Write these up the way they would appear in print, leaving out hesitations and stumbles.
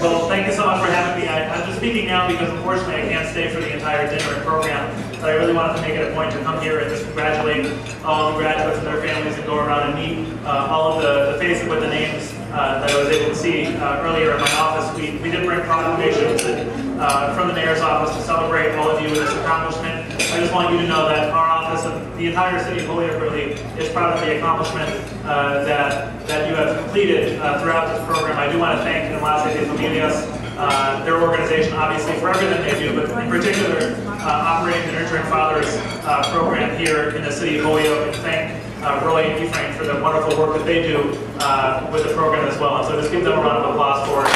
Well, thank you so much for having me. I'm just speaking now because unfortunately I can't stay for the entire dinner and program, but I really wanted to make it a point to come here and just congratulate all the graduates and their families and go around and meet all of the faces with the names that I was able to see earlier in my office. We did bring proclamations from the mayor's office to celebrate all of you with this accomplishment. I just want you to know that our office and the entire city of Holyoke really is proud of the accomplishment that you have completed throughout this program. I do want to thank Enlace de Familias, their organization, obviously, for everything they do, but in particular, operating the Nurturing Fathers program here in the city of Holyoke, and thank Roy and Ephraim for the wonderful work that they do with the program as well. And so just give them a round of applause for it.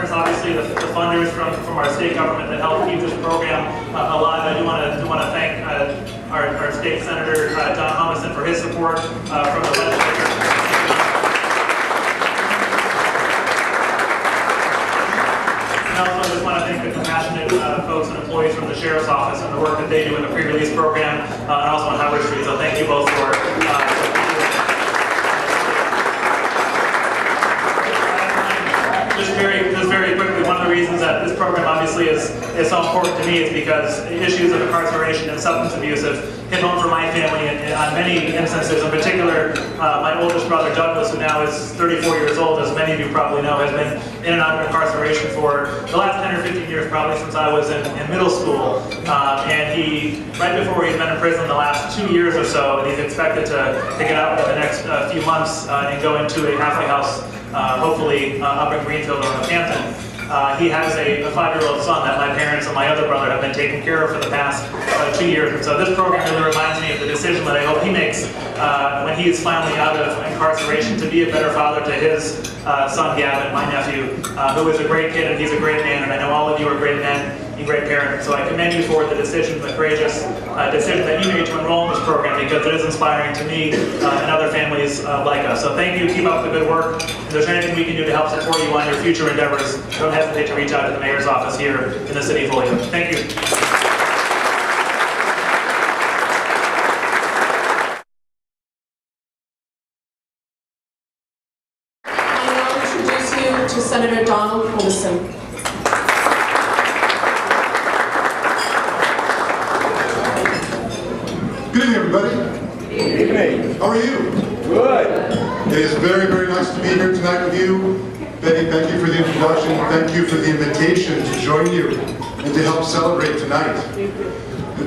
Obviously, the funders from our state government that help keep this program alive. I do want to thank our state senator Don Humison for his support from the legislature. And also, I just want to thank the compassionate folks and employees from the sheriff's office and the work that they do in the pre-release program, and also on Howard Street. So thank you both for. Just very quickly, one of the reasons that this program obviously is so important to me is because issues of incarceration and substance abuse have hit home for my family and on many instances. In particular, my oldest brother Douglas, who now is 34 years old, as many of you probably know, has been in and out of incarceration for the last 10 or 15 years, probably since I was in middle school. And he, right before he's been in prison the last 2 years or so, and he's expected to get out in the next few months and go into a halfway house, hopefully up in Greenfield or Northampton. He has a 5-year-old son that my parents and my other brother have been taking care of for the past 2 years. And so this program really reminds me of the decision that I hope he makes when he is finally out of incarceration to be a better father to his son Gavin, my nephew, who is a great kid and he's a great man. And I know all of you are great men and great parents. So I commend you for the decision, the courageous decision that you made to enroll in this program, because it is inspiring to me and other families like us. So thank you, keep up the good work. If there's anything we can do to help support you on your future endeavors, don't hesitate to reach out to the mayor's office here in the city of Holyoke. Thank you. I now introduce you to Senator Donald Humison. Good evening, everybody. Good evening. How are you? Good. It is very, very nice to be here tonight with you. Betty, thank you for the introduction. Thank you for the invitation to join you and to help celebrate tonight.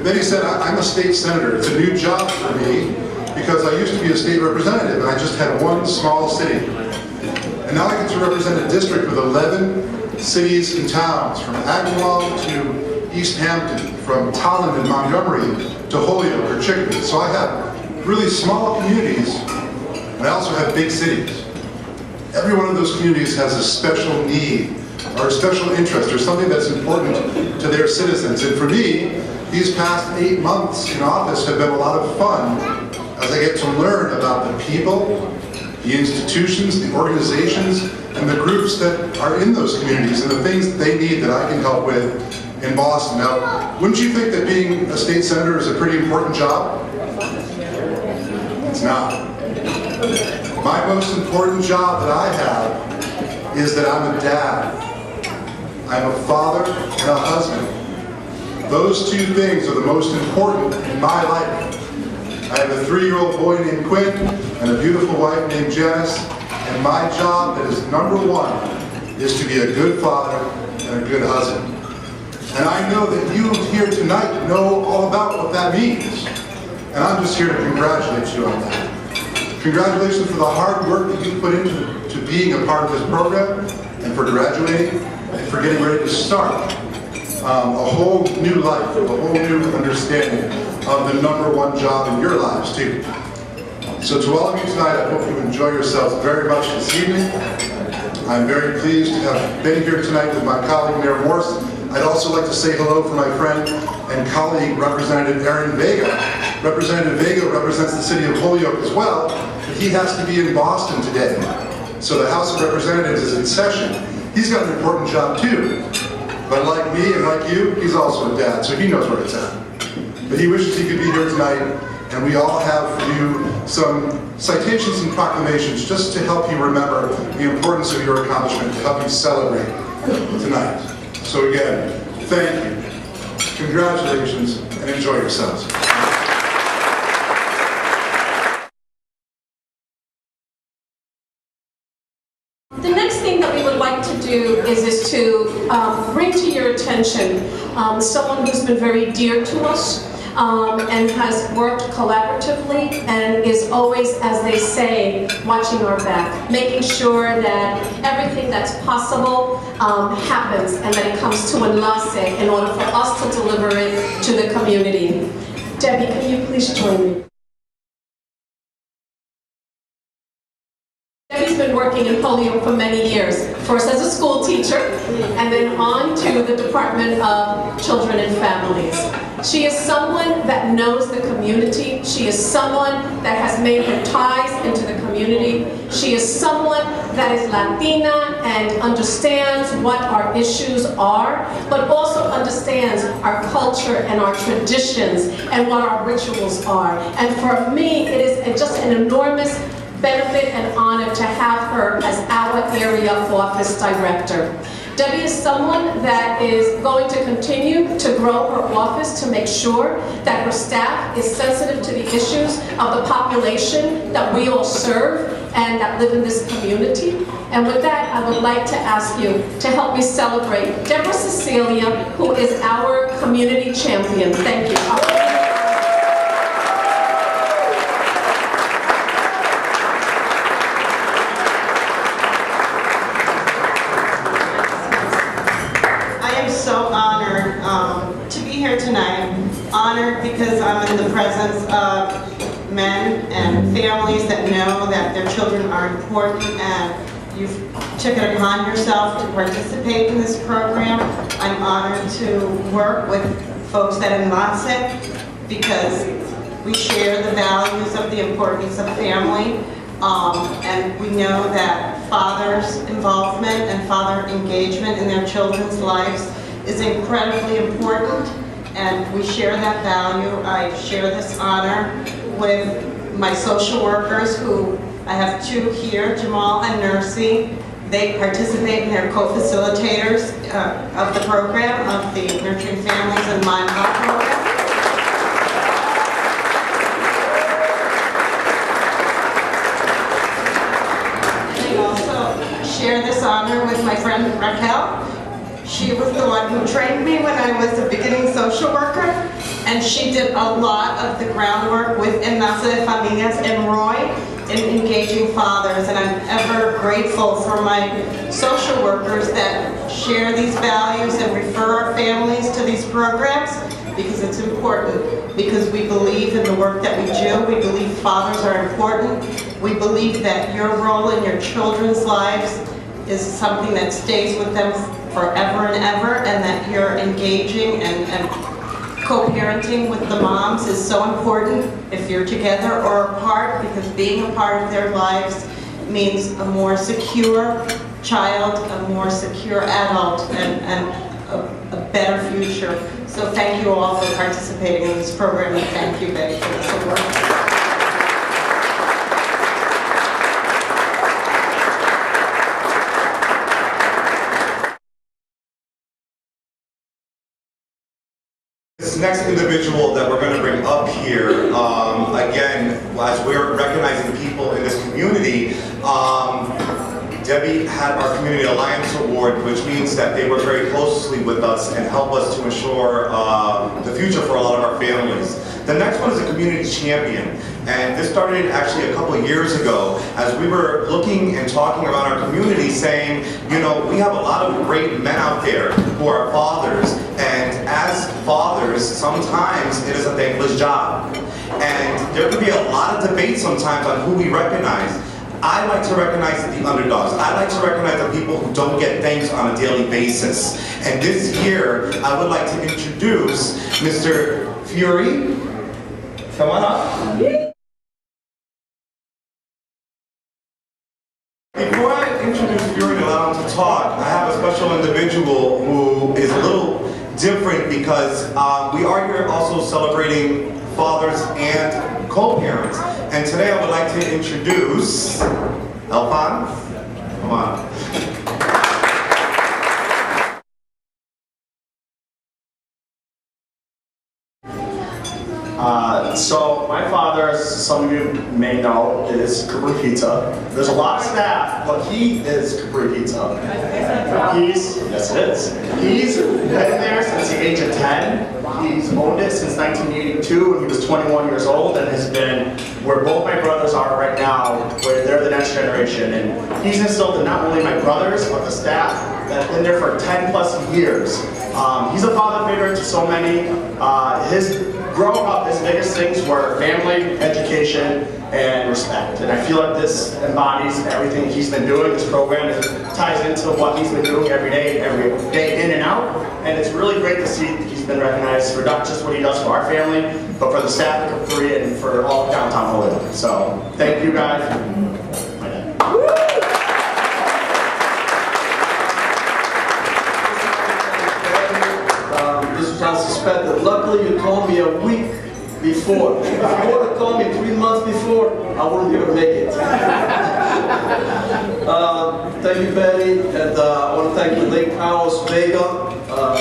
Betty said, I'm a state senator. It's a new job for me because I used to be a state representative and I just had one small city. And now I get to represent a district with 11 cities and towns, from Agawam to East Hampton, from Tolland and Montgomery to Holyoke or Chicopee. So I have really small communities, and I also have big cities. Every one of those communities has a special need or a special interest or something that's important to their citizens. And for me, these past 8 months in office have been a lot of fun as I get to learn about the people, the institutions, the organizations, and the groups that are in those communities and the things that they need that I can help with in Boston. Now, wouldn't you think that being a state senator is a pretty important job? It's not. My most important job that I have is that I'm a dad. I'm a father and a husband. Those two things are the most important in my life. I have a 3-year-old boy named Quinn and a beautiful wife named Janice, and my job that is number one is to be a good father and a good husband. And I know that you here tonight know all about what that means. And I'm just here to congratulate you on that. Congratulations for the hard work that you put into being a part of this program, and for graduating, and for getting ready to start a whole new life, a whole new understanding of the number one job in your lives too. So to all of you tonight, I hope you enjoy yourselves very much this evening. I'm very pleased to have been here tonight with my colleague, Mayor Morse. I'd also like to say hello for my friend and colleague, Representative Aaron Vega. Representative Vega represents the city of Holyoke as well, but he has to be in Boston today. So the House of Representatives is in session. He's got an important job too. But like me and like you, he's also a dad, so he knows where it's at. But he wishes he could be here tonight And we all have for you some citations and proclamations just to help you remember the importance of your accomplishment, to help you celebrate tonight. So again, thank you, congratulations, and enjoy yourselves. The next thing that we would like to do is to bring to your attention someone who's been very dear to us and has worked collaboratively and is always, as they say, watching our back, making sure that everything that's possible happens and that it comes to Enlace in order for us to deliver it to the community. Debbie, can you please join me? Debbie's been working in Holyoke for many years, first as a school teacher, and then on to the Department of Children and Families. She is someone that knows the community. She is someone that has made her ties into the community. She is someone that is Latina and understands what our issues are, but also understands our culture and our traditions and what our rituals are. And for me, it is just an enormous benefit and honor to have her as our area office director. Debbie is someone that is going to continue to grow her office to make sure that her staff is sensitive to the issues of the population that we all serve and that live in this community. And with that, I would like to ask you to help me celebrate Deborah Cecilia, who is our community champion. Thank you. Tonight, honored because I'm in the presence of men and families that know that their children are important, and you've took it upon yourself to participate in this program. I'm honored to work with folks at Enlace because we share the values of the importance of family, and we know that father's involvement and father engagement in their children's lives is incredibly important. And we share that value. I share this honor with my social workers, who I have two here, Jamal and Nursey. They participate and they're co-facilitators of the program, of the Nurturing Families and Mind Health program. I also share this honor with my friend Raquel. She was the one who trained me when I was a beginning social worker, and she did a lot of the groundwork with Enlace de Familias and Roy in engaging fathers, and I'm ever grateful for my social workers that share these values and refer our families to these programs, because it's important, because we believe in the work that we do. We believe fathers are important. We believe that your role in your children's lives is something that stays with them forever and ever, and that you're engaging and co-parenting with the moms is so important if you're together or apart, because being a part of their lives means a more secure child, a more secure adult, and a better future. So thank you all for participating in this program, and thank you, Betty, for this award. This next individual that we're going to bring up here, again, as we're recognizing people in this community, Debbie had our Community Alliance Award, which means that they work very closely with us and help us to ensure the future for a lot of our families. The next one is a community champion, and this started actually a couple of years ago as we were looking and talking about our community, saying, you know, we have a lot of great men out there who are fathers, and as fathers, sometimes it is a thankless job. And there can be a lot of debate sometimes on who we recognize. I like to recognize the underdogs. I like to recognize the people who don't get things on a daily basis. And this year, I would like to introduce Mr. Fury. Come on up. Before I introduce Fury and allow him to talk, I have a special individual who is a little different because we are here also celebrating fathers and co-parents. And today I would like to introduce Alphonse. Come on. So my father, as some of you may know, is Capri Pizza. There's a lot of staff, but he is Capri Pizza. Yes it is. He's been there since the age of 10. He's owned it since 1982 when he was 21 years old, and has been where both my brothers are right now, where they're the next generation. And he's instilled in not only my brothers, but the staff that have been there for 10 plus years. He's a father figure to so many. Growing up, his biggest things were family, education, and respect. And I feel like this embodies everything he's been doing. This program ties into what he's been doing every day in and out. And it's really great to see he's been recognized for not just what he does for our family, but for the staff of Capri and for all of downtown Holyoke. So thank you guys. My dad. This was unsuspected. Luckily, you told me a week before. If you would have told me 3 months before, I wouldn't be able to make it. Thank you, Betty, and I want to thank the late Carlos Vega,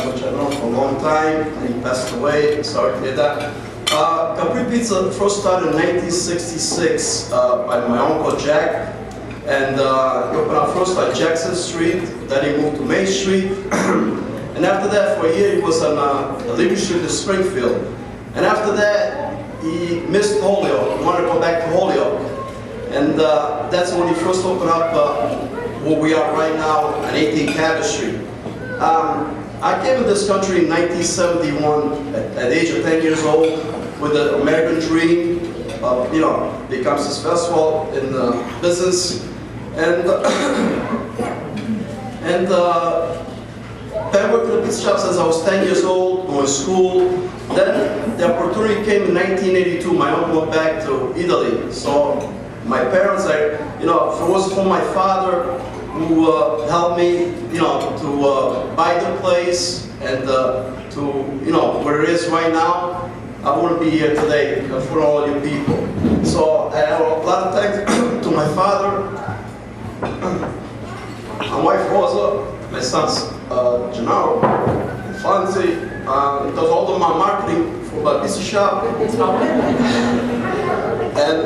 which I've known for a long time, and he passed away. Sorry to hear that. Capri Pizza first started in 1966 by my uncle Jack, and he opened up first at Jackson Street, then he moved to Main Street. And after that, for a year, he was on Liberty Street in Springfield. And after that, he missed Holyoke. He wanted to go back to Holyoke. And that's when he first opened up where we are right now on 18 Cabot Street. I came to this country in 1971 at the age of 10 years old with the American dream of, become successful in business. I worked in the pizza shop since I was 10 years old, going to school. Then the opportunity came in 1982. My uncle went back to Italy. So my parents, if it wasn't for my father who helped me, to buy the place and to, where it is right now, I wouldn't be here today for all you people. So I have a lot of thanks to my father, my wife Rosa, my sons Gennaro, Fonzie, does all of my marketing for my pizza shop. And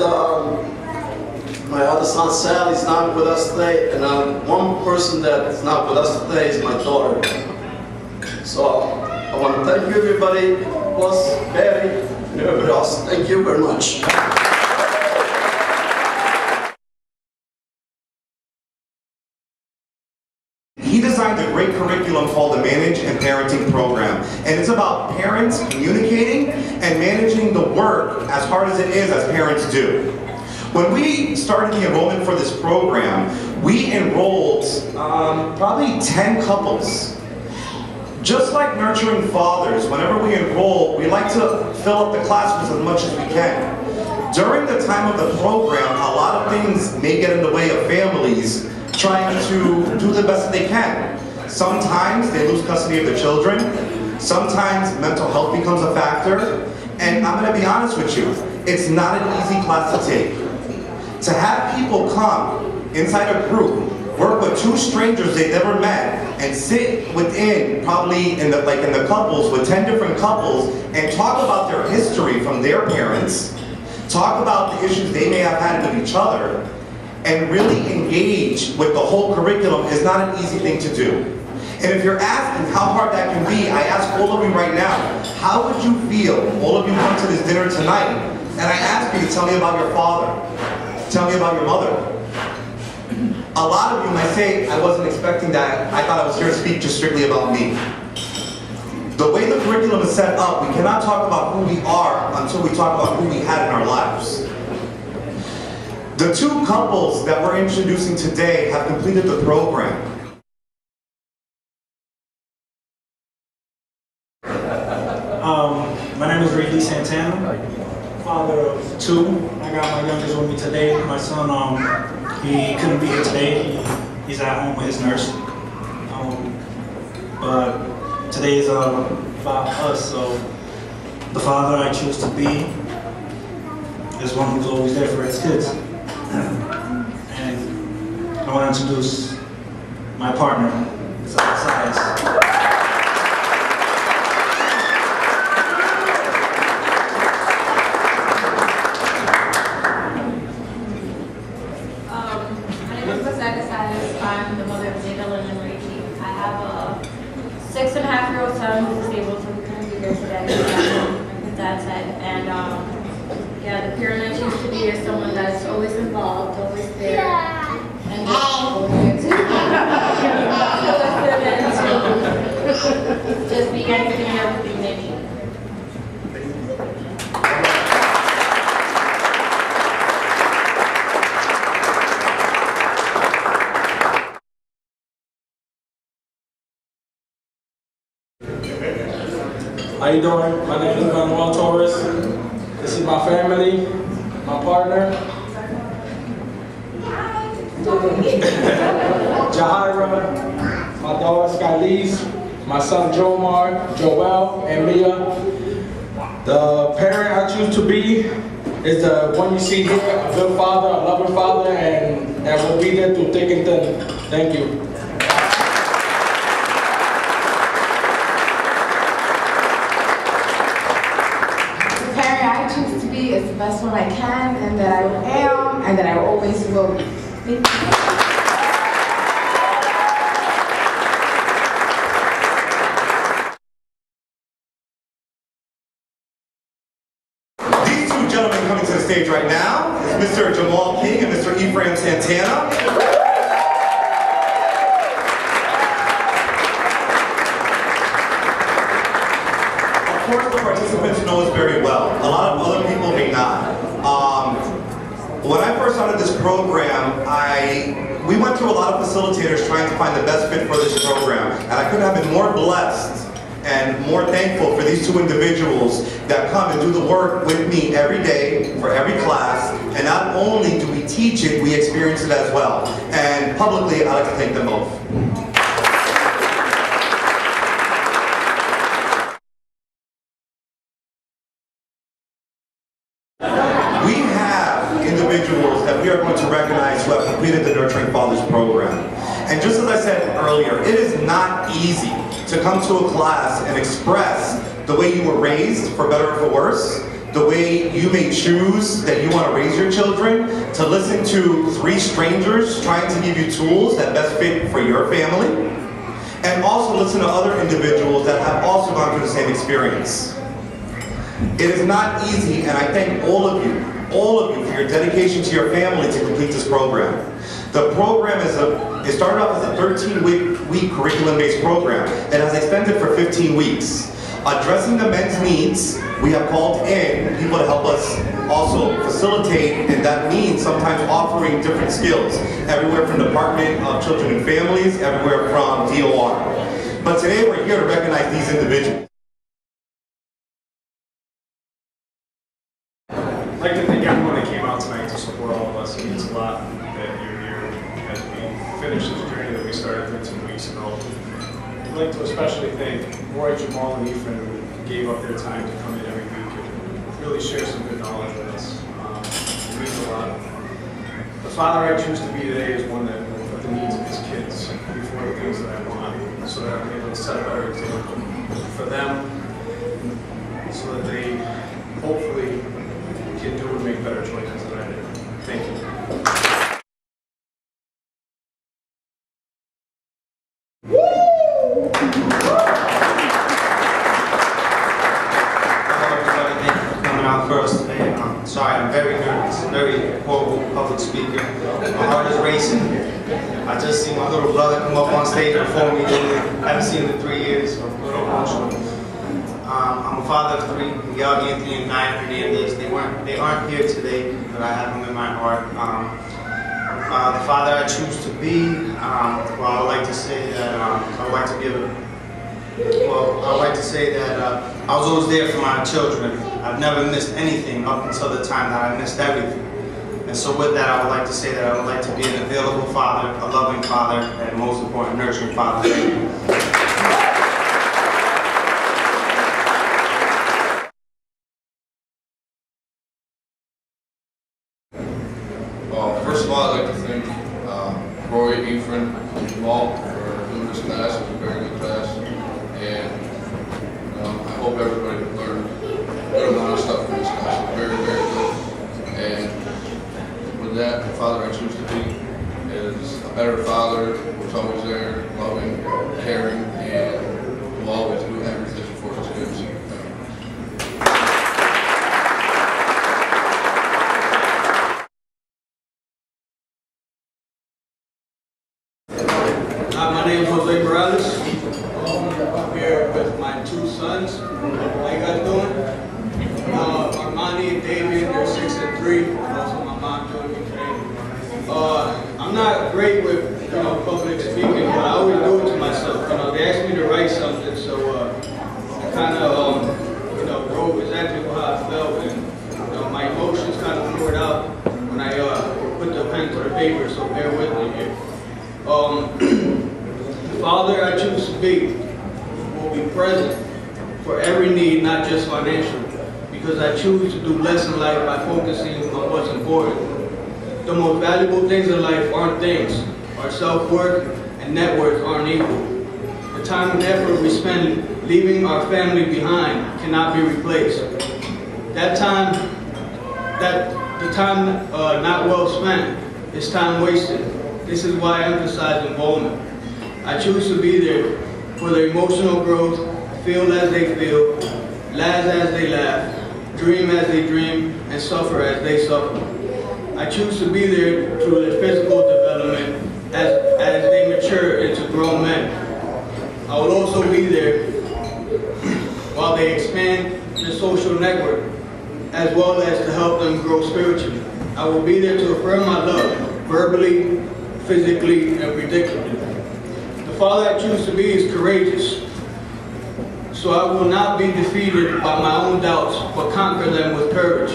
my other son Sal is not with us today, and one person that is not with us today is my daughter. So I want to thank you everybody, plus Barry and everybody else. Thank you very much. He designed a great curriculum called the Manage and Parenting Program. And it's about parents communicating and managing the work as hard as it is as parents do. When we started the enrollment for this program, we enrolled probably 10 couples. Just like nurturing fathers, whenever we enroll, we like to fill up the classrooms as much as we can. During the time of the program, a lot of things may get in the way of families trying to do the best that they can. Sometimes they lose custody of the children. Sometimes mental health becomes a factor. And I'm gonna be honest with you, it's not an easy class to take. To have people come inside a group, work with two strangers they've never met, and sit within, probably in the couples, with 10 different couples, and talk about their history from their parents, talk about the issues they may have had with each other, and really engage with the whole curriculum is not an easy thing to do. And if you're asking how hard that can be, I ask all of you right now, how would you feel, all of you come to this dinner tonight, and I ask you to tell me about your father, tell me about your mother. A lot of you might say, I wasn't expecting that, I thought I was here to speak just strictly about me. The way the curriculum is set up, we cannot talk about who we are until we talk about who we had in our lives. The two couples that we're introducing today have completed the program. My name is Ray Santana, father of two. I got my youngest with me today. My son, he couldn't be here today. He's at home with his nurse. But today is about us, so the father I choose to be just one who's always there for his kids. And I want to introduce my partner, Mr. Size. I'm the mother of Dylan and Rachie. I have a 6.5-year-old son who's disabled, so we couldn't be here today. His dad said, and yeah, the parent I choose to be is someone that's always involved, always there, and just always there to listen and to just be anything and everything they need. How you doing? My name is Manuel Torres. This is my family, my partner, Jahira, my daughter Skylise, my son Jomar, Joel, and Mia. The parent I choose to be is the one you see here, a good father, a loving father, and that will be there through thick and thin. Thank you. Is the best one I can, and that I am, and that I always will be. Thank you. These two gentlemen coming to the stage right now is Mr. Jamal King and Mr. Ephraim Santana. Of course, the participants know us very well. A lot of other people may not. When I first started this program, we went through a lot of facilitators trying to find the best fit for this program, and I couldn't have been more blessed and more thankful for these two individuals that come and do the work with me every day for every class. And not only do we teach it, we experience it as well. And publicly, I'd like to thank them both. We have individuals that we are going to recognize who have completed the Nurturing Fathers program. And just as I said earlier, it is not easy to come to a class and express the way you were raised, for better or for worse, the way you may choose that you want to raise your children, to listen to 3 strangers trying to give you tools that best fit for your family, and also listen to other individuals that have also gone through the same experience. It is not easy, and I thank all of you for your dedication to your family to complete this program. The program it started off as a 13-week curriculum-based program. It has extended for 15 weeks. Addressing the men's needs, we have called in people to help us also facilitate, and that means sometimes offering different skills, everywhere from Department of Children and Families, everywhere from DOR. But today we're here to recognize these individuals. I'd like to thank everyone that came out tonight to support all of us. It means a lot that you're here as we finish this journey that we started 13 weeks ago. I'd like to especially thank Roy, Jamal, and Ephraim, who gave up their time to come in every week and really share some good knowledge with us. It means a lot. The father I choose to be today is one that will put the needs of his kids before the things that I want, so that I'm able to set a better example for them, so that they hopefully can do and make better choices than I did. Thank you. First, sorry, I'm very nervous, very horrible public speaker. My heart is racing. I just seen my little brother come up on stage before me. I haven't seen him in 3 years, so I'm a little emotional. I'm a father of 3, Miguel, Anthony, and Naya Hernandez. They aren't here today, but I have them in my heart. The father I choose to be, well, I would like to say that I would like to say that I was always there for my children. I've never missed anything up until the time that I missed everything. And so with that, I would like to say that I would like to be an available father, a loving father, and most important, nurturing father. class. It was a very good class, and I hope everybody learned a good amount of stuff from this class. It was very, very good. And with that, the father I choose to be is a better father who's always there, loving, caring, and will always do everything for his kids. My name is Jose Morales. I'm here with my two sons. How you guys doing? Armani and David, they're 6 and 3. Also, my mom joined me today. I'm not great with public speaking, but I always do it to myself. They asked me to write something, so I kind of wrote exactly how I felt, and my emotions kind of poured out when I put the pen to the paper. So bear with me here. The father I choose to be will be present for every need, not just financial, because I choose to do less in life by focusing on what's important. The most valuable things in life aren't things. Our self-worth and net worth aren't equal. The time and effort we spend leaving our family behind cannot be replaced. The time not well spent is time wasted. This is why I emphasize involvement. I choose to be there for their emotional growth, feel as they feel, laugh as they laugh, dream as they dream, and suffer as they suffer. I choose to be there through their physical development as they mature into grown men. I will also be there while they expand their social network, as well as to help them grow spiritually. I will be there to affirm my love, verbally, physically, and predictably. The father I choose to be is courageous, so I will not be defeated by my own doubts, but conquer them with courage.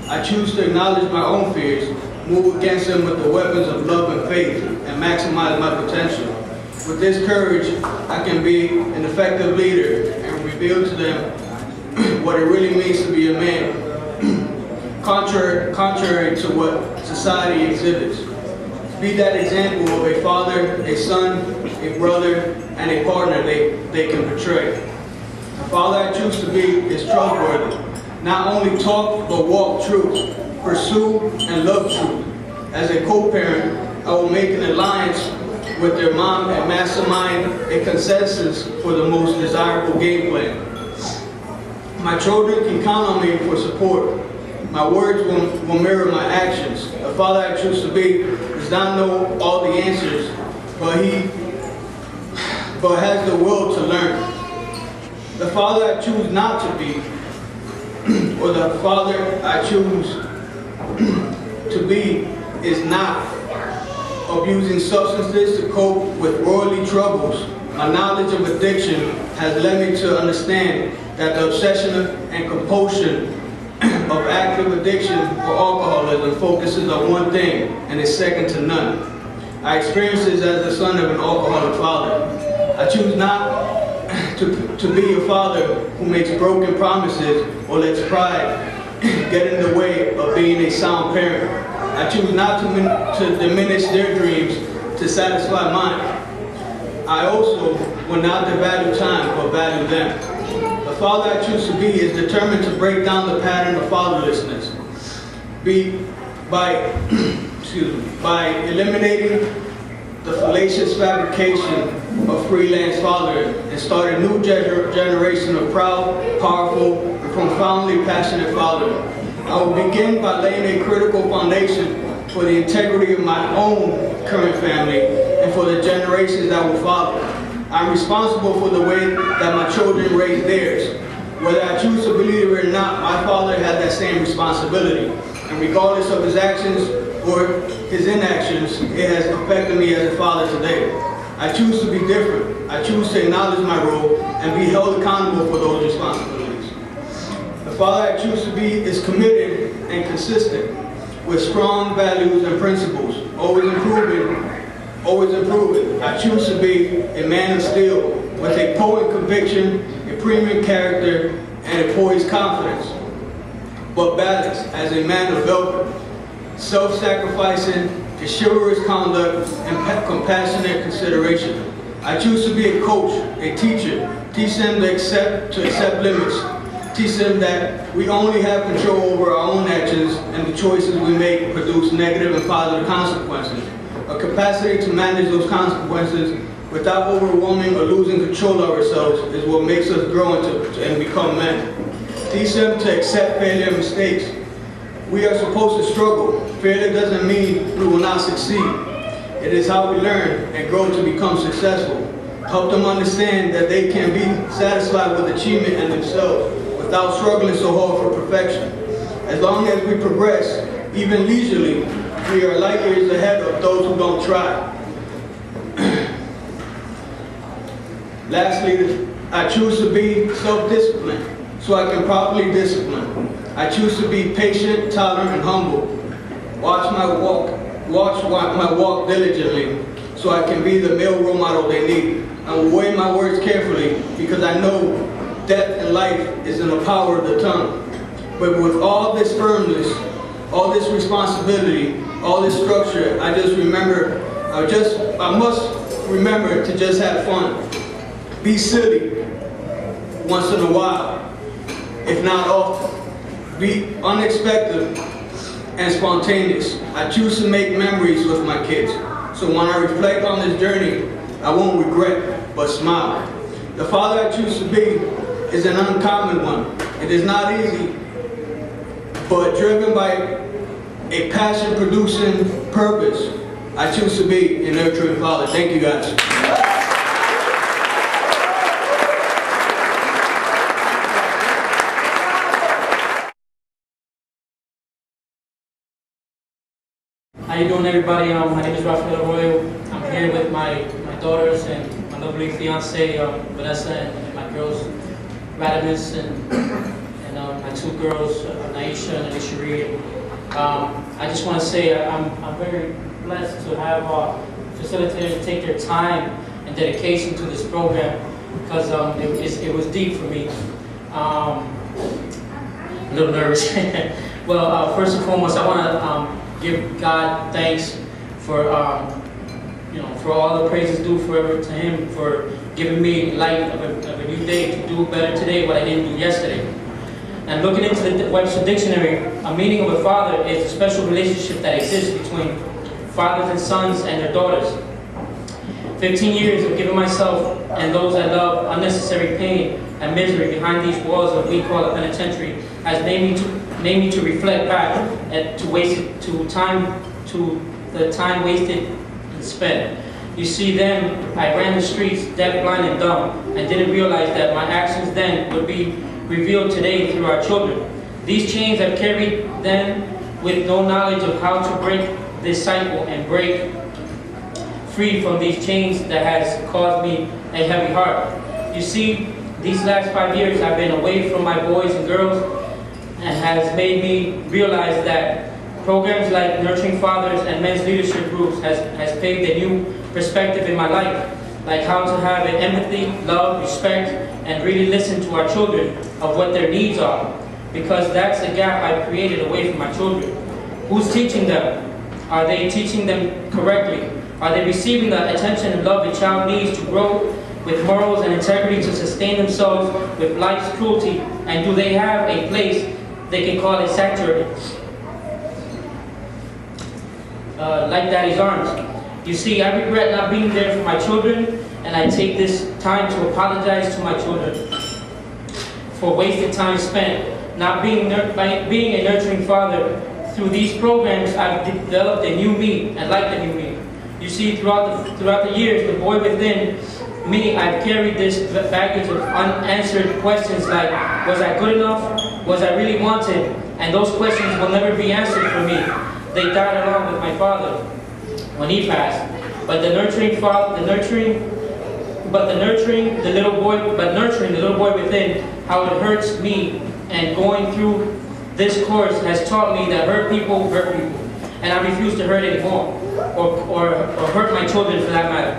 I choose to acknowledge my own fears, move against them with the weapons of love and faith, and maximize my potential. With this courage, I can be an effective leader and reveal to them what it really means to be a man, contrary to what society exhibits. Be that example of a father, a son, a brother, and a partner they can portray. The father I choose to be is trustworthy. Not only talk, but walk truth, pursue and love truth. As a co-parent, I will make an alliance with their mom and mastermind a consensus for the most desirable game plan. My children can count on me for support. My words will mirror my actions. The father I choose to be does not know all the answers, but has the will to learn. The father I choose not to be, or the father I choose to be, is not abusing substances to cope with worldly troubles. My knowledge of addiction has led me to understand that the obsession and compulsion of active addiction for alcoholism focuses on one thing and is second to none. I experienced this as the son of an alcoholic father. I choose not to be a father who makes broken promises or lets pride get in the way of being a sound parent. I choose not to diminish their dreams to satisfy mine. I also will not devalue time, but value them. The father I choose to be is determined to break down the pattern of fatherlessness by eliminating the fallacious fabrication of freelance fathering and start a new generation of proud, powerful, and profoundly passionate fathers. I will begin by laying a critical foundation for the integrity of my own current family and for the generations that will follow. I'm responsible for the way that my children raise theirs. Whether I choose to believe it or not, my father had that same responsibility. And regardless of his actions or his inactions, it has affected me as a father today. I choose to be different. I choose to acknowledge my role and be held accountable for those responsibilities. The father I choose to be is committed and consistent with strong values and principles, always improving. I choose to be a man of steel with a potent conviction, a premium character, and a poised confidence, but balanced as a man of velvet, self-sacrificing, chivalrous conduct, and compassionate consideration. I choose to be a coach, a teacher, teach them to accept limits, teach them that we only have control over our own actions and the choices we make produce negative and positive consequences. A capacity to manage those consequences without overwhelming or losing control of ourselves is what makes us grow and become men. Teach them to accept failure and mistakes. We are supposed to struggle. Failure doesn't mean we will not succeed. It is how we learn and grow to become successful. Help them understand that they can be satisfied with achievement in themselves without struggling so hard for perfection. As long as we progress, even leisurely, we are light years ahead of those who don't try. Lastly, I choose to be self-disciplined so I can properly discipline. I choose to be patient, tolerant, and humble. Watch my walk diligently so I can be the male role model they need. I will weigh my words carefully because I know death and life is in the power of the tongue. But with all this firmness, all this responsibility, all this structure, I must remember to just have fun. Be silly once in a while, if not often. Be unexpected and spontaneous. I choose to make memories with my kids. So when I reflect on this journey, I won't regret, but smile. The father I choose to be is an uncommon one. It is not easy, but driven by a passion-producing purpose, I choose to be a nurturing father. Thank you, guys. How you doing, everybody? My name is Rafael Arroyo. I'm here with my daughters and my lovely fiance, Vanessa, and my girls, Radimus, and my two girls, Naisha and Ishiri. I just want to say I'm very blessed to have facilitators take their time and dedication to this program because it was deep for me. A little nervous. Well, first and foremost, I want to give God thanks for for all the praises due forever to Him for giving me light of a new day to do better today what I didn't do yesterday. And looking into the Webster Dictionary, a meaning of a father is a special relationship that exists between fathers and sons and their daughters. 15 years of giving myself and those I love unnecessary pain and misery behind these walls of what we call a penitentiary has made me to reflect back to the time wasted and spent. You see, then I ran the streets deaf, blind, and dumb, and didn't realize that my actions then would be revealed today through our children. These chains I've carried then with no knowledge of how to break this cycle and break free from these chains that has caused me a heavy heart. You see, these last 5 years I've been away from my boys and girls and has made me realize that programs like Nurturing Fathers and Men's Leadership Groups has paved a new perspective in my life, like how to have an empathy, love, respect, and really listen to our children of what their needs are, because that's the gap I've created away from my children. Who's teaching them? Are they teaching them correctly? Are they receiving the attention and love a child needs to grow with morals and integrity to sustain themselves with life's cruelty? And do they have a place they can call a sanctuary? Like Daddy's arms. You see, I regret not being there for my children, and I take this time to apologize to my children for wasted time spent not being a nurturing father. Through these programs, I've developed a new me and like the new me. You see, throughout the years, the boy within me, I've carried this baggage of unanswered questions like, was I good enough? Was I really wanted? And those questions will never be answered for me. They died along with my father when he passed. But nurturing the little boy within, how it hurts me, and going through this course has taught me that hurt people, and I refuse to hurt anymore, or hurt my children for that matter.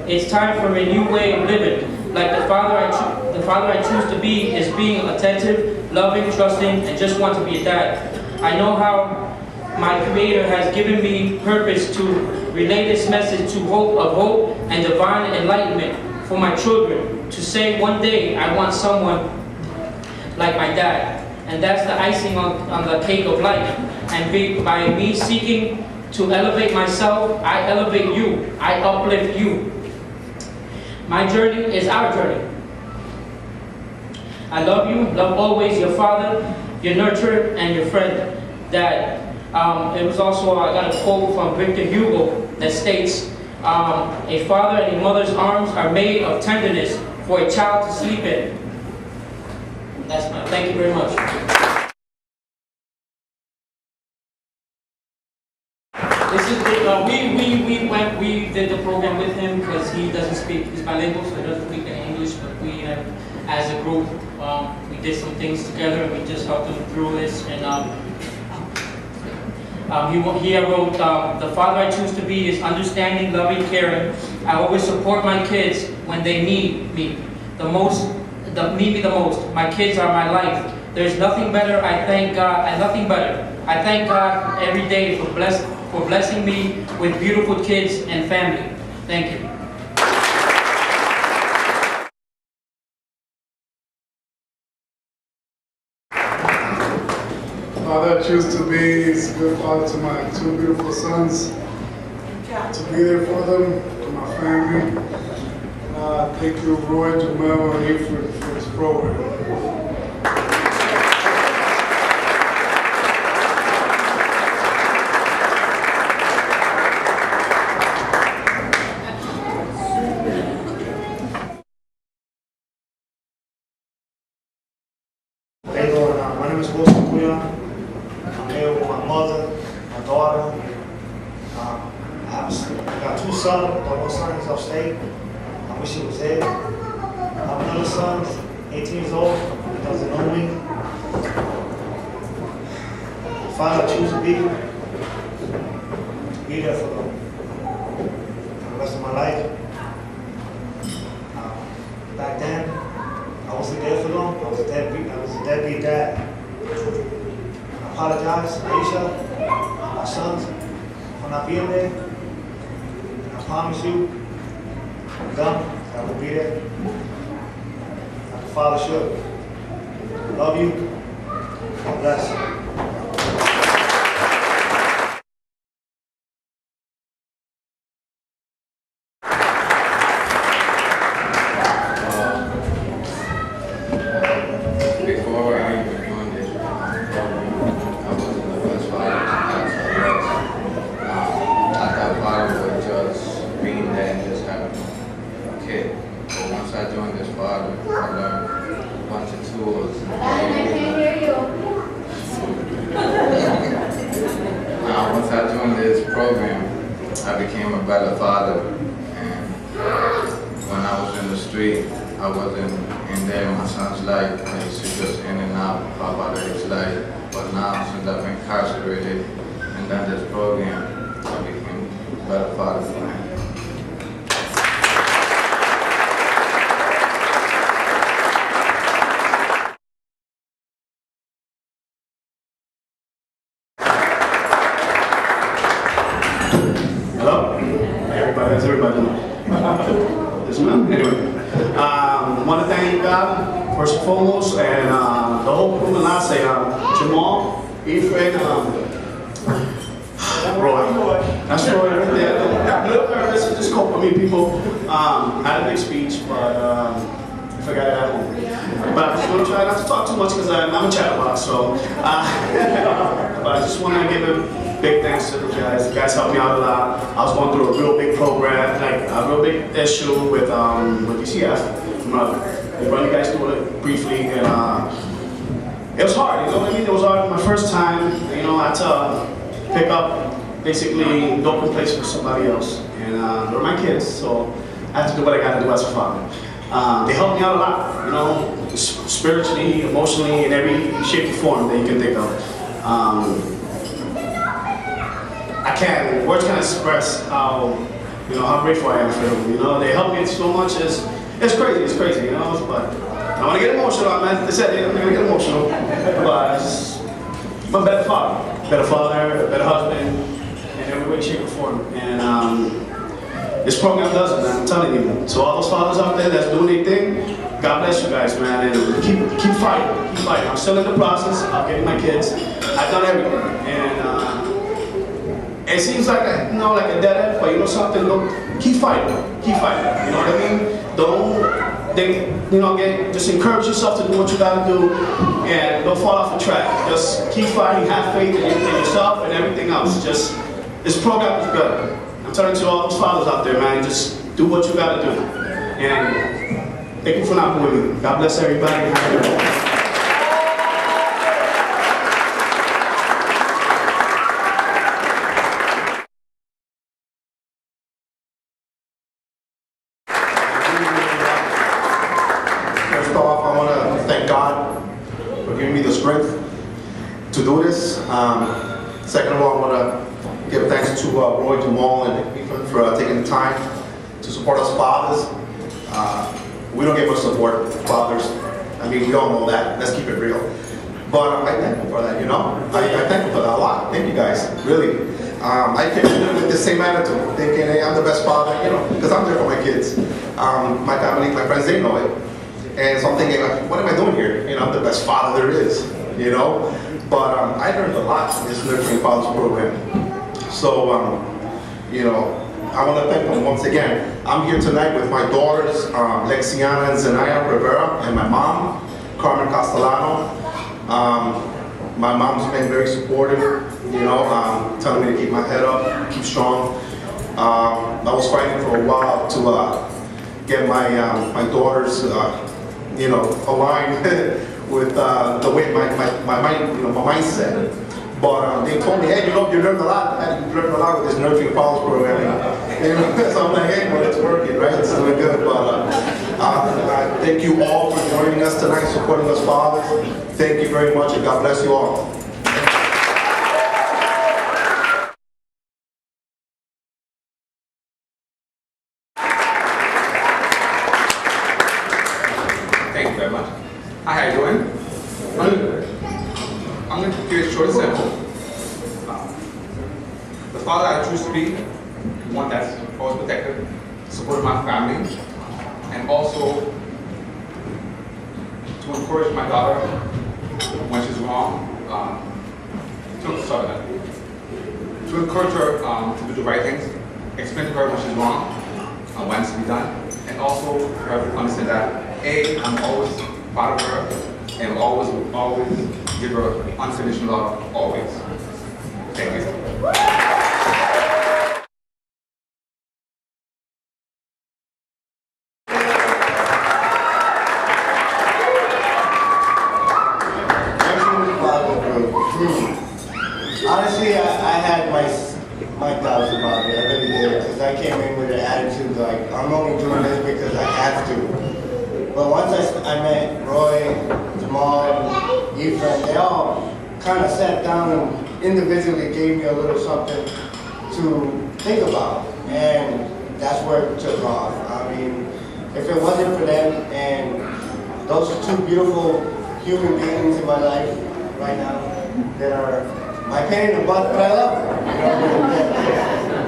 It's time for a new way of living. Like the father I choose to be is being attentive, loving, trusting, and just want to be a dad. I know how my Creator has given me purpose to relay this message of hope and divine enlightenment for my children, to say one day I want someone like my dad. And that's the icing on the cake of life. And by me seeking to elevate myself, I elevate you, I uplift you. My journey is our journey. I love you, love always your father, your nurturer, and your friend, Dad. It was also, I got a quote from Victor Hugo that states, a father and a mother's arms are made of tenderness for a child to sleep in. That's my, thank you very much. This is the, we did the program with him because he doesn't speak, he's bilingual, so he doesn't speak any English, but we have, as a group, we did some things together and we just helped him through this. And he wrote, the father I choose to be is understanding, loving, caring. I always support my kids when they need me the most. Need me the most. My kids are my life. There's nothing better. I thank God. Nothing better. I thank God every day for blessing me with beautiful kids and family. Thank you. Father I choose to be is a good father to my two beautiful sons. To be there for them, to my family. Thank you, Roy, Jamel, and you for this program. Hey Lord, my name is Wilson Kuya. I'm here with my mother, my daughter. I got two sons, but one son is upstate. I wish he was there. I have another son, 18 years old, he doesn't know me. The father I choose to be there for them for the rest of my life. Back then, I wasn't there for them. I was a deadbeat dad. I apologize, Aisha, my sons, for not being there. And I promise you, them, I will be there. Like a father should. Love you. God bless. Basically, don't place for somebody else, and they're my kids, so I have to do what I got to do as a father. They help me out a lot, you know, spiritually, emotionally, in every shape or form that you can think of. Words can't express how grateful I am for them. You know, they help me so much. It's crazy, you know. But I want to get emotional, man. They said I'm gonna get emotional, but I'm a better father, a better husband. And every way, shape, or form. And this program does it, man. I'm telling you. So all those fathers out there that's doing their thing, God bless you guys, man. And keep fighting. Keep fighting. I'm still in the process of getting my kids. I've done everything. And it seems like a dead end, but you know something? Look, keep fighting. Keep fighting. You know what I mean? Don't think, just encourage yourself to do what you gotta do and don't fall off the track. Just keep fighting, have faith in yourself and everything else. Just, this program is good. I'm telling you all those fathers out there, man, just do what you gotta do. And thank you for not believing me. God bless everybody. Have a good day. To do this. Second of all, I want to give thanks to Roy, Jamal, and Ethan for taking the time to support us fathers. We don't get much support, fathers. I mean, we all know that. Let's keep it real. But I'm thankful for that, I'm thankful for that a lot. Thank you guys, really. I came in with the same attitude, thinking, hey, I'm the best father, because I'm there for my kids. My family, my friends, they know it. And so I'm thinking, what am I doing here? I'm the best father there is, But I learned a lot in this Nurturing Fathers program. So, I want to thank them once again. I'm here tonight with my daughters, Lexiana and Zenaya Rivera, and my mom, Carmen Castellano. My mom's been very supportive, telling me to keep my head up, keep strong. I was fighting for a while to get my daughters, aligned with the way my mindset. But they told me, hey, you learned a lot. You learned a lot with this Nurturing Fathers program. So I'm like, hey, well, it's working, right? It's doing good. But thank you all for joining us tonight, supporting us fathers. Thank you very much, and God bless you all. Thank you very much. Hi, how you doing? I'm going to keep it short and simple. The father I choose to be, one that's always protective, supportive of my family, and also to encourage my daughter when she's wrong, to encourage her to do the right things, explain to her when she's wrong, when it's to be done, and also for her to understand that I'm always proud of her and always give her unconditional love, always. Thank you. Honestly, I had my doubts about it. I really did, because I came in with an attitude like, I'm only doing this because I have to. But once I met Roy, Jamal, and Ethan, they all kind of sat down and individually gave me a little something to think about. And that's where it took off. I mean, if it wasn't for them and those two beautiful human beings in my life right now that are my pain in the butt, but I love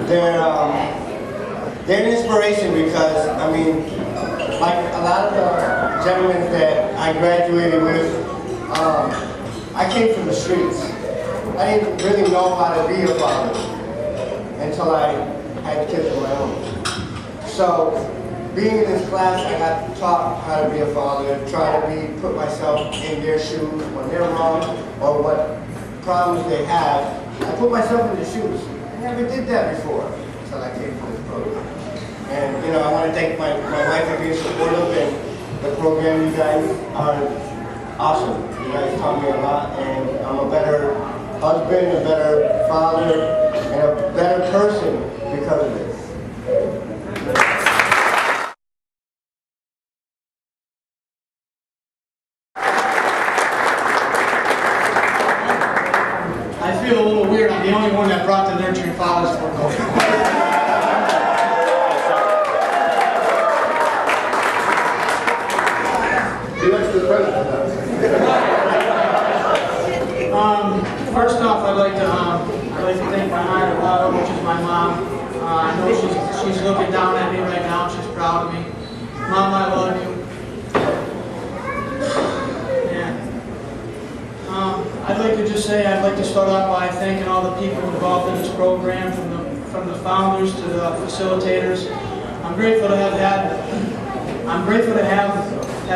them. They're an inspiration because, I mean, like a lot of the gentlemen that I graduated with, I came from the streets. I didn't really know how to be a father until I had kids of my own. So being in this class, I got taught how to be a father, try to put myself in their shoes when they're wrong or what problems they have. I put myself in their shoes. I never did that before until I came to this program. And I want to thank my wife for being supportive, and the program. You guys are awesome. You guys taught me a lot, and I'm a better husband, a better father, and a better person because of this. I feel a little weird. I'm the only one that brought the Nurturing Fathers program. First off, I'd like to thank my higher power, which is Mom, I love you. I'd like to just say, I'd like to start off by thanking all the people involved in this program, from the founders to the facilitators. I'm grateful to have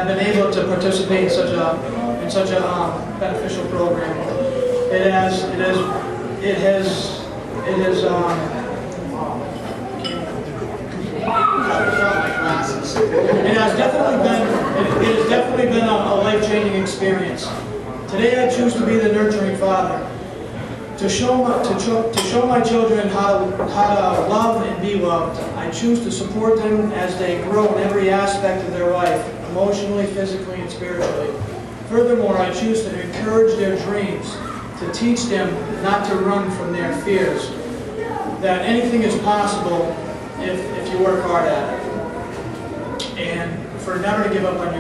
been able to participate in such a beneficial program. It has definitely been a life-changing experience. Today I choose to be the nurturing father, to show my children how to love and be loved. I choose to support them as they grow in every aspect of their life, emotionally, physically, and spiritually. Furthermore, I choose to encourage their dreams, to teach them not to run from their fears, that anything is possible if you work hard at it, and for never to give up on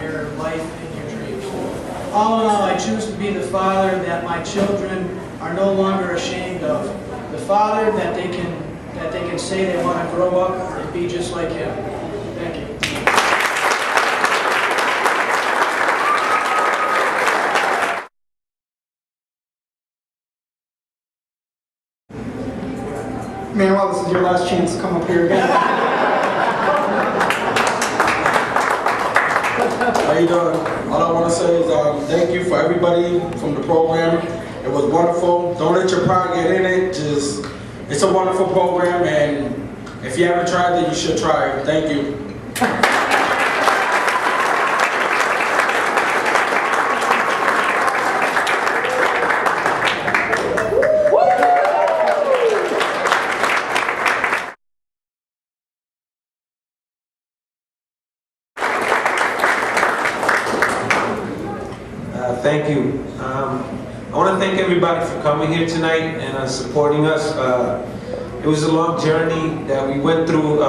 your life and your dreams. All in all, I choose to be the father that my children are no longer ashamed of, the father that they can say they want to grow up and be just like him. Thank you. Manuel, this is your last chance to come up here again. How you doing? All I want to say is thank you for everybody from the program. It was wonderful. Don't let your pride get in it. It's a wonderful program, and if you haven't tried it, you should try it. Thank you. Thank you. I want to thank everybody for coming here tonight and supporting us. It was a long journey that we went through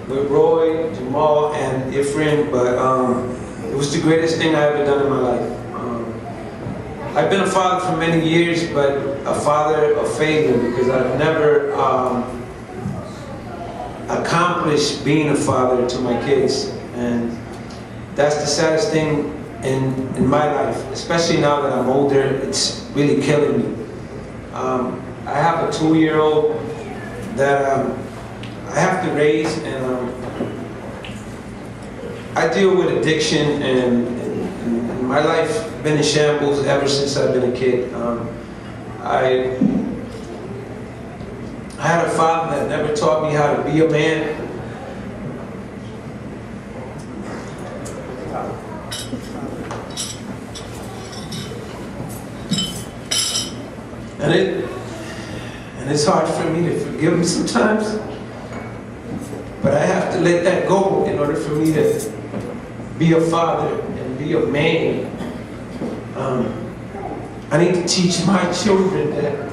with Roy, Jamal, and Ifrin, but it was the greatest thing I ever done in my life. I've been a father for many years, but a father of failure because I've never accomplished being a father to my kids, and that's the saddest thing in my life, especially now that I'm older. It's really killing me. I have a 2-year-old that I have to raise, and I deal with addiction, and my life been in shambles ever since I've been a kid. I had a father that never taught me how to be a man. And it's hard for me to forgive him sometimes, but I have to let that go in order for me to be a father and be a man. I need to teach my children that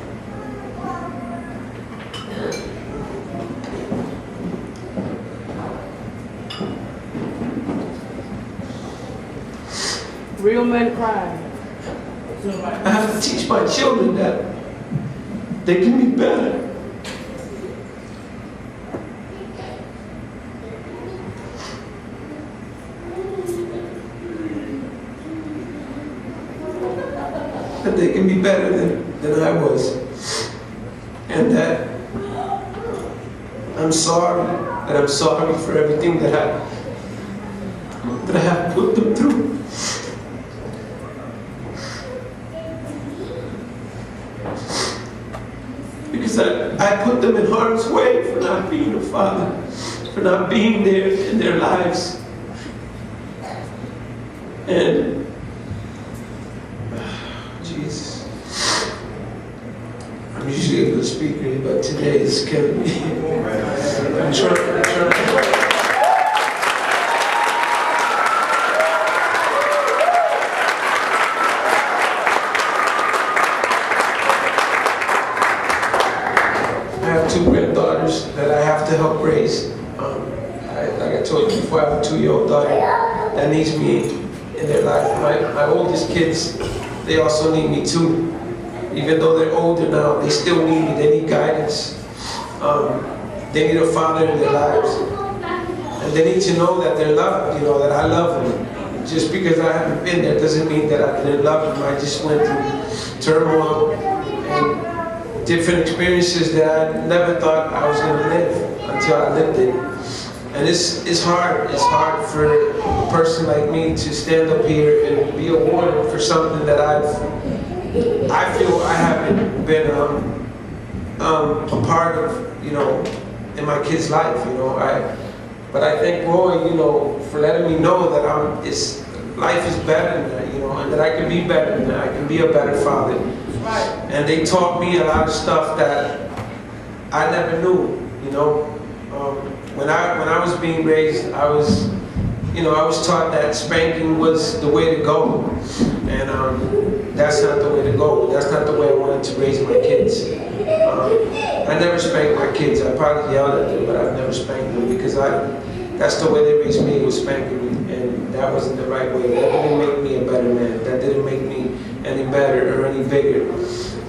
real men cry. I have to teach my children that they can be better. That they can be better than I was. And that I'm sorry for everything that I have put them through. Because I put them in harm's way for not being a father, for not being there in their lives. And, Jesus, I'm usually a good speaker, but today is killing me. I'm trying. Two granddaughters that I have to help raise. Like I told you before, I have a 2-year-old daughter that needs me in their life. My oldest kids, they also need me too. Even though they're older now, they still need me. They need guidance. They need a father in their lives. and they need to know that they're loved, you know, that I love them. Just because I haven't been there doesn't mean that I didn't love them. I just went through turmoil and different experiences that I never thought I was going to live until I lived it. And it's hard. It's hard for a person like me to stand up here and be awarded for something that I feel I haven't been a part of, you know, in my kid's life, you know. But I thank Roy, you know, for letting me know that life is better than that, you know, and that I can be better than that. I can be a better father. Right. And they taught me a lot of stuff that I never knew, you know. When I was being raised, I was taught that spanking was the way to go, and that's not the way to go. That's not the way I wanted to raise my kids. I never spanked my kids. I probably yelled at them, but I've never spanked them because that's the way they raised me, was spanking me, and that wasn't the right way. That didn't make me a better man. That didn't make me any better or any bigger.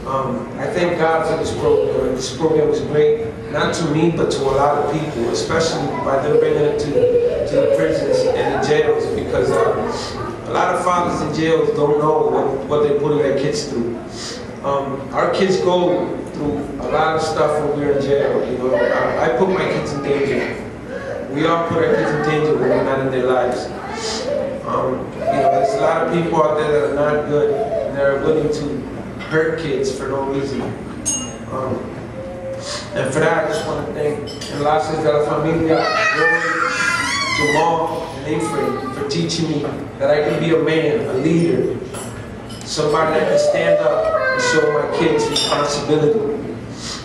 I thank God for this program. This program is great, not to me, but to a lot of people, especially by them bringing it to the prisons and the jails, because a lot of fathers in jails don't know what they're putting their kids through. Our kids go through a lot of stuff when we're in jail. You know, I put my kids in danger. We all put our kids in danger when we're not in their lives. You know, there's a lot of people out there that are not good and they're willing to hurt kids for no reason. And for that, I just want to thank Enlace de Familias, Jamal, and Ephraim for teaching me that I can be a man, a leader, somebody that can stand up and show my kids responsibility.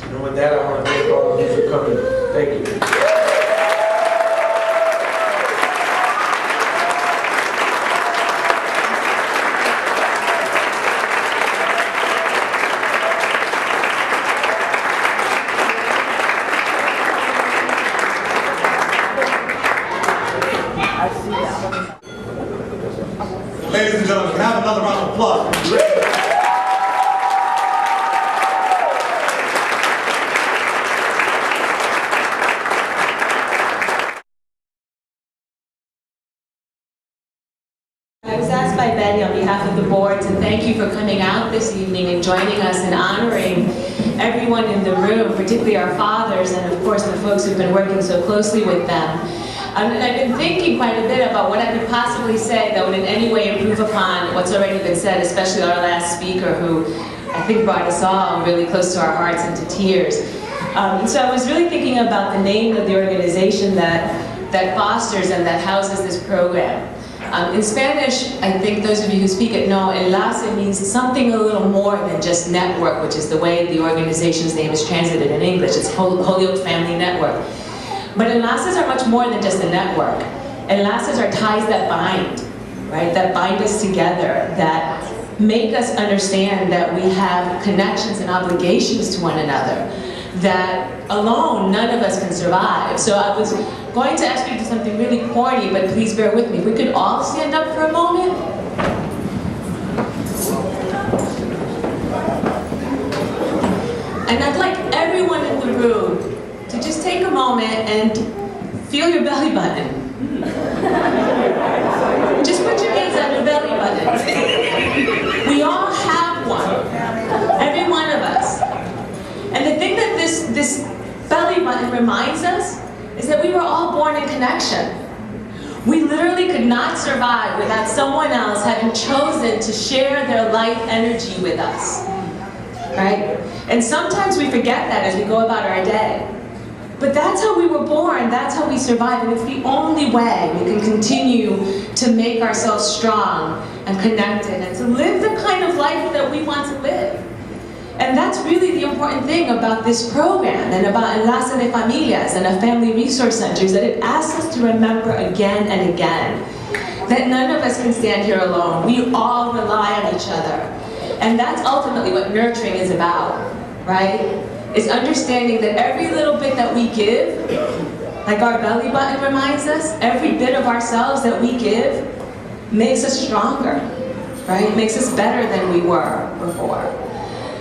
And with that, I want to thank all of you for coming. Thank you. Ladies and gentlemen, can I have another round of applause? I was asked by Betty on behalf of the board to thank you for coming out this evening and joining us and honoring everyone in the room, particularly our fathers and of course the folks who've been working so closely with them. And I've been thinking quite a bit about what I could possibly say that would in any way improve upon what's already been said, especially our last speaker who I think brought us all really close to our hearts and to tears. So I was really thinking about the name of the organization that fosters and that houses this program. In Spanish, I think those of you who speak it know, Enlace means something a little more than just network, which is the way the organization's name is translated in English. It's Holyoke Family Network. But enlaces are much more than just a network. Enlaces are ties that bind, right? That bind us together, that make us understand that we have connections and obligations to one another, that alone none of us can survive. So I was going to ask you to do something really corny, but please bear with me. If we could all stand up for a moment. And I'd like everyone in the room to just take a moment and feel your belly button. Just put your hands on your belly button. We all have one, every one of us. And the thing that this belly button reminds us is that we were all born in connection. We literally could not survive without someone else having chosen to share their life energy with us, right? And sometimes we forget that as we go about our day. But that's how we were born, that's how we survive, and it's the only way we can continue to make ourselves strong and connected and to live the kind of life that we want to live. And that's really the important thing about this program and about Enlace de Familias and a family resource center, is that it asks us to remember again and again that none of us can stand here alone. We all rely on each other. And that's ultimately what nurturing is about, right? Is understanding that every little bit that we give, like our belly button reminds us, every bit of ourselves that we give makes us stronger, right? Makes us better than we were before.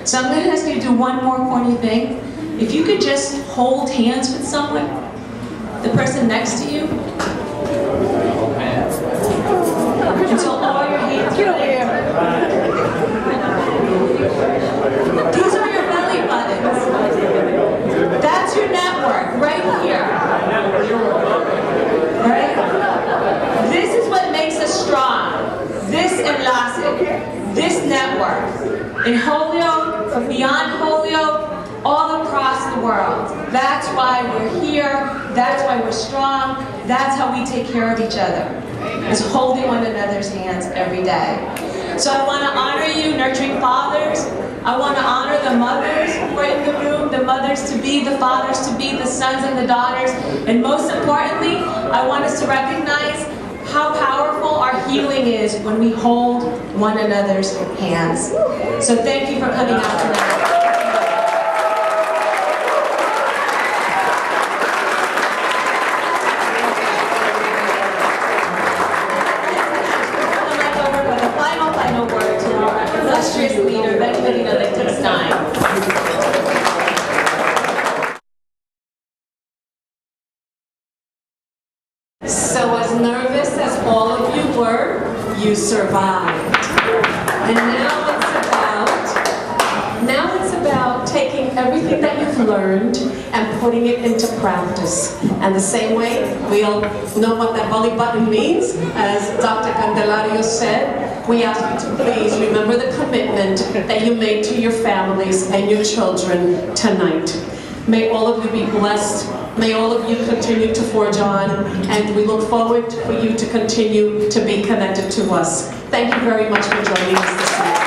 So I'm going to ask you to do one more corny thing. If you could just hold hands with someone, the person next to you, in Holyoke, beyond Holyoke, all across the world. That's why we're here, that's why we're strong, that's how we take care of each other, is holding one another's hands every day. So I want to honor you, nurturing fathers. I want to honor the mothers who are in the room, the mothers to be, the fathers to be, the sons and the daughters. And most importantly, I want us to recognize how powerful our healing is when we hold one another's hands. So thank you for coming out tonight. Final word to our illustrious leader, Benjamin Lichtenstein. So as nervous as all of you were, you survived. And now it's about taking everything that you've learned and putting it into practice. And the same way, we all know what that belly button means. As Dr. Candelario said, we ask you to please remember the commitment that you made to your families and your children tonight. May all of you be blessed. May all of you continue to forge on, and we look forward for you to continue to be connected to us. Thank you very much for joining us this evening.